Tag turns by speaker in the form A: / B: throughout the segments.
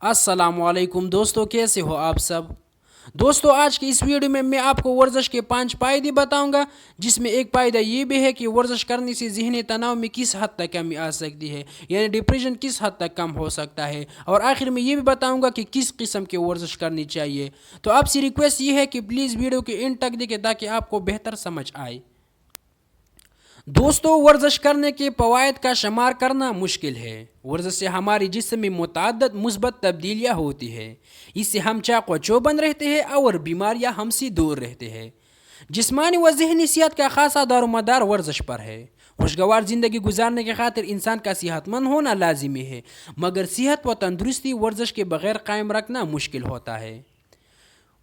A: अस्सलाम वालेकुम दोस्तों, कैसे हो आप सब। दोस्तों, आज की इस वीडियो में मैं आपको वर्जिश के 5 फ़ायदे बताऊंगा, जिसमें एक फ़ायदा ये भी है कि वर्जिश करने से ज़हनी तनाव में किस हद तक कमी आ सकती है, यानी डिप्रेशन किस हद तक कम हो सकता है। और आखिर में ये भी बताऊंगा कि किस किस्म की वर्जिश करनी चाहिए। तो आपसे रिक्वेस्ट ये है कि प्लीज़ वीडियो के एंड तक देखें ताकि आपको बेहतर समझ आए। दोस्तों, वर्जिश करने के फ़वाइद का शुमार करना मुश्किल है। वर्जिश से हमारी जिस्म में मुतअद्दिद मुस्बत तब्दीलियाँ होती है। इससे हम चाक़ व चौबंद रहते हैं और बीमारियाँ हमसे दूर रहते हैं। जिस्मानी व ज़हनी सेहत का खासा दारोमदार वर्जिश पर है। खुशगवार ज़िंदगी गुजारने की खातिर इंसान का सेहतमंद होना लाजिमी है, मगर सेहत व तंदुरुस्ती वर्जिश के बगैर कायम रखना मुश्किल होता है।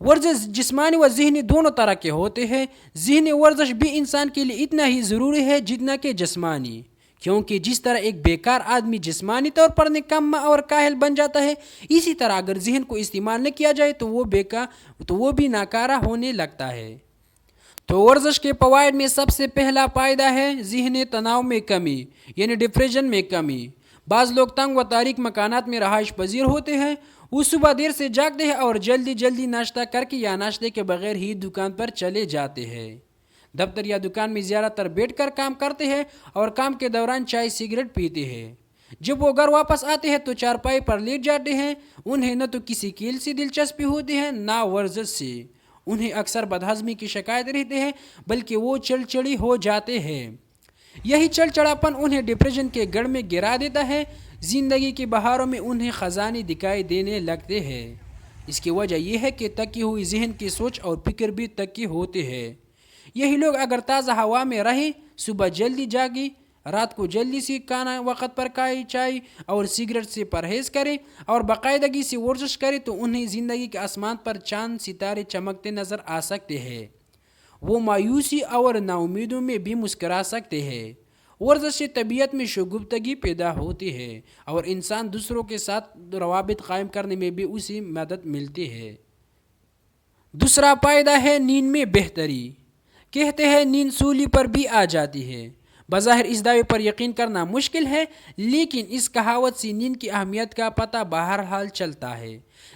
A: वर्जिश जिस्मानी व ज़हनी दोनों तरह के होते हैं। ज़हनी वर्जिश भी इंसान के लिए इतना ही ज़रूरी है जितना कि जिस्मानी, क्योंकि जिस तरह एक बेकार आदमी जिस्मानी तौर पर निकम्मा और काहिल बन जाता है, इसी तरह अगर जहन को इस्तेमाल न किया जाए तो वो भी नाकारा होने लगता है। तो वर्जिश के फ़वाइद में सबसे पहला फ़ायदा है ज़हनी तनाव में कमी, यानी डिप्रेशन में कमी। बाज़ लोग तंग व तारीक मकानात में रहाइश पजीर होते हैं। वो सुबह देर से जागते हैं और जल्दी जल्दी नाश्ता करके या नाश्ते के बगैर ही दुकान पर चले जाते हैं। दफ्तर या दुकान में ज़्यादातर बैठकर काम करते हैं और काम के दौरान चाय सिगरेट पीते हैं। जब वो घर वापस आते हैं तो चारपाई पर लेट जाते हैं। उन्हें न तो किसी खेल से दिलचस्पी होती है ना वर्जिश से। उन्हें अक्सर बदहज़मी की शिकायत रहती है, बल्कि वो चिड़चिड़ी हो जाते हैं। यही चिड़चिड़ापन उन्हें डिप्रेशन के गढ़ में गिरा देता है। ज़िंदगी की बहारों में उन्हें ख़जाने दिखाई देने लगते हैं। इसकी वजह यह है कि तकी हुई जहन की सोच और फिक्र भी तकी होती है। यही लोग अगर ताज़ा हवा में रहे, सुबह जल्दी जागी, रात को जल्दी से खाना वक़्त पर खाए, चाय और सिगरेट से परहेज़ करें और बाकायदगी से वर्जिश करें, तो उन्हें ज़िंदगी के आसमान पर चांद सितारे चमकते नज़र आ सकते हैं। वो मायूसी और नाउमीदों में भी मुस्करा सकते हैं। वर्जिश से तबीयत में शगुफ्तगी पैदा होती है और इंसान दूसरों के साथ रवाबित कायम करने में भी उसे मदद मिलती है। दूसरा फ़ायदा है नींद में बेहतरी। कहते हैं नींद सूली पर भी आ जाती है। बज़ाहिर इस दावे पर यकीन करना मुश्किल है, लेकिन इस कहावत से नींद की अहमियत का पता बहरहाल चलता है।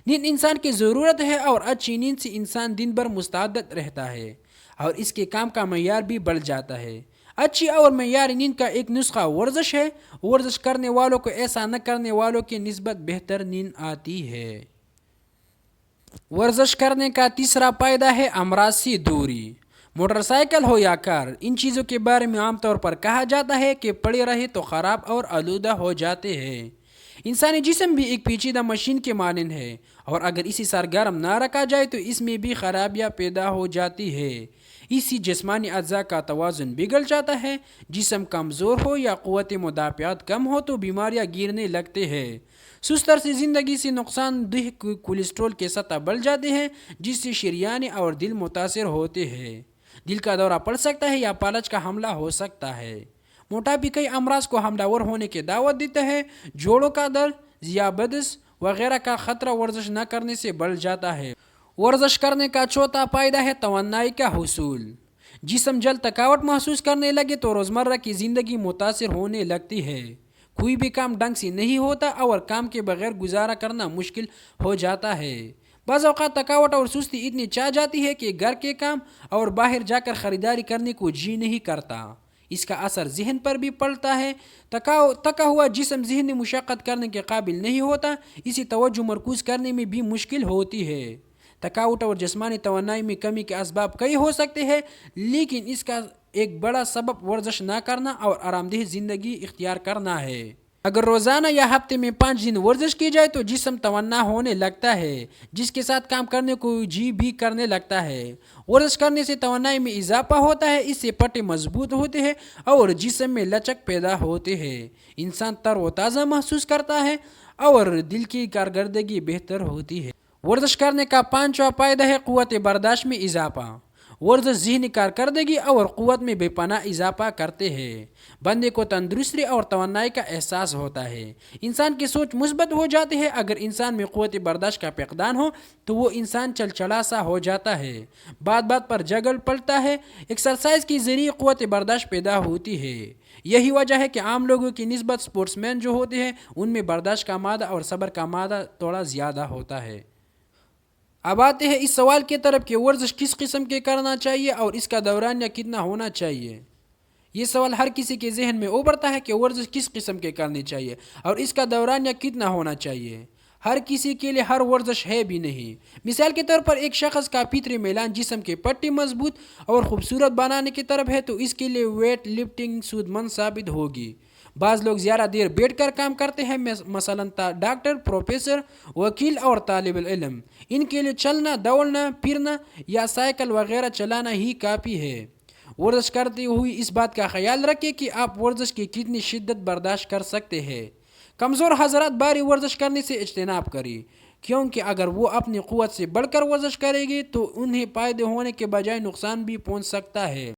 A: नींद इंसान की ज़रूरत है और अच्छी नींद से इंसान दिन भर मुस्तैद रहता है और इसके काम का मयार भी बढ़ जाता है। अच्छी और मयारी नींद का एक नुस्खा वर्जिश है। वर्जिश करने वालों को ऐसा न करने वालों की निस्बत बेहतर नींद आती है। वर्जिश करने का तीसरा फ़ायदा है अमराज से दूरी। मोटरसाइकिल हो या कार, इन चीज़ों के बारे में आमतौर पर कहा जाता है कि पड़े रहे तो ख़राब और आलूदा हो जाते हैं। इंसानी जिस्म भी एक पेचीदा मशीन के मानंद है और अगर इसे सरगर्म ना रखा जाए तो इसमें भी खराबियाँ पैदा हो जाती है। इसी जिस्मानी अज़्ज़ा का तवाज़ुन बिगड़ जाता है। जिस्म कमज़ोर हो या क़ुव्वत मुदाफ़ियात कम हो तो बीमारियाँ गिरने लगते हैं। सुस्तर से ज़िंदगी से नुकसानदेह कोलेस्ट्रॉल के सतह बढ़ जाते हैं, जिससे शरीयान और दिल मुतासर होते हैं। दिल का दौरा पड़ सकता है या पालच का हमला हो सकता है। मोटापा कई अमराज को हमलावर होने की दावत देता है। जोड़ों का दर्द, ज़ियाबदस वगैरह का ख़तरा वर्जिश न करने से बढ़ जाता है। वर्जिश करने का चौथा फ़ायदा है तवन्नाई का हुसूल। जिस्म जल्द थकावट महसूस करने लगे तो रोज़मर्रा की ज़िंदगी मुतासर होने लगती है। कोई भी काम ढंग से नहीं होता और काम के बगैर गुजारा करना मुश्किल हो जाता है। बाज़ औक़ात थकावट और सुस्ती इतनी चाह जाती है कि घर के काम और बाहर जाकर ख़रीदारी करने को जी नहीं करता। इसका असर जहन पर भी पड़ता है। थका हुआ जिस्म ज़हनी मुशक्क़त करने के काबिल नहीं होता। इसी तवज्जो मरकूज़ करने में भी मुश्किल होती है। थकावट और जिस्मानी तवन्नाई में कमी के असबाब कई हो सकते हैं, लेकिन इसका एक बड़ा सबब वर्जिश ना करना और आरामदेह ज़िंदगी इख्तियार करना है। अगर रोज़ाना या हफ्ते में 5 दिन वर्जिश की जाए तो जिस्म तवन्ना होने लगता है, जिसके साथ काम करने को जी भी करने लगता है। वर्जिश करने से तवन्नाई में इजाफा होता है। इससे पट्टे मजबूत होते हैं और जिस्म में लचक पैदा होते हैं। इंसान तरोताज़ा महसूस करता है और दिल की कारकर्दगी बेहतर होती है। वर्जिश करने का 5वां फ़ायदा है क़ुव्वत बर्दाश्त में इजाफा। ورزش ذہنی کارکردگی اور قوت میں بے پناہ اضافہ کرتے ہیں۔ بندے کو تندرستی اور توانائی کا احساس ہوتا ہے۔ انسان کی سوچ مثبت ہو جاتی ہے۔ اگر انسان میں قوت برداشت کا فقدان ہو تو وہ انسان چلچلا سا ہو جاتا ہے، بات بات پر جھگڑ پڑتا ہے۔ ایکسرسائز کے ذریعے قوت برداشت پیدا ہوتی ہے۔ یہی وجہ ہے کہ عام لوگوں کی نسبت سپورٹس مین جو ہوتے ہیں ان میں برداشت کا مادہ اور صبر کا مادہ تھوڑا زیادہ ہوتا ہے۔ اب آتے ہیں اس سوال کی طرف کہ ورزش کس قسم کے کرنا چاہیے اور اس کا دورانیہ کتنا ہونا چاہیے۔ یہ سوال ہر کسی کے ذہن میں ابھرتا ہے کہ ورزش کس قسم کے کرنی چاہیے اور اس کا دورانیہ کتنا ہونا چاہیے۔ ہر کسی کے لیے ہر ورزش ہے بھی نہیں۔ مثال کے طور پر ایک شخص کا فطری میلان جسم کے پٹی مضبوط اور خوبصورت بنانے کی طرف ہے تو اس کے لیے ویٹ لفٹنگ سود مند ثابت ہوگی۔ بعض لوگ زیادہ دیر بیٹھ کر کام کرتے ہیں، مثلاً ڈاکٹر، پروفیسر، وکیل اور طالب علم۔ ان کے لیے چلنا، دوڑنا، پھرنا یا سائیکل وغیرہ چلانا ہی کافی ہے۔ ورزش کرتے ہوئے اس بات کا خیال رکھیں کہ آپ ورزش کی کتنی شدت برداشت کر سکتے ہیں۔ کمزور حضرات بھاری ورزش کرنے سے اجتناب کریں، کیونکہ اگر وہ اپنی قوت سے بڑھ کر ورزش کریں گے تو انہیں فائدے ہونے کے بجائے نقصان بھی پہنچ سکتا ہے۔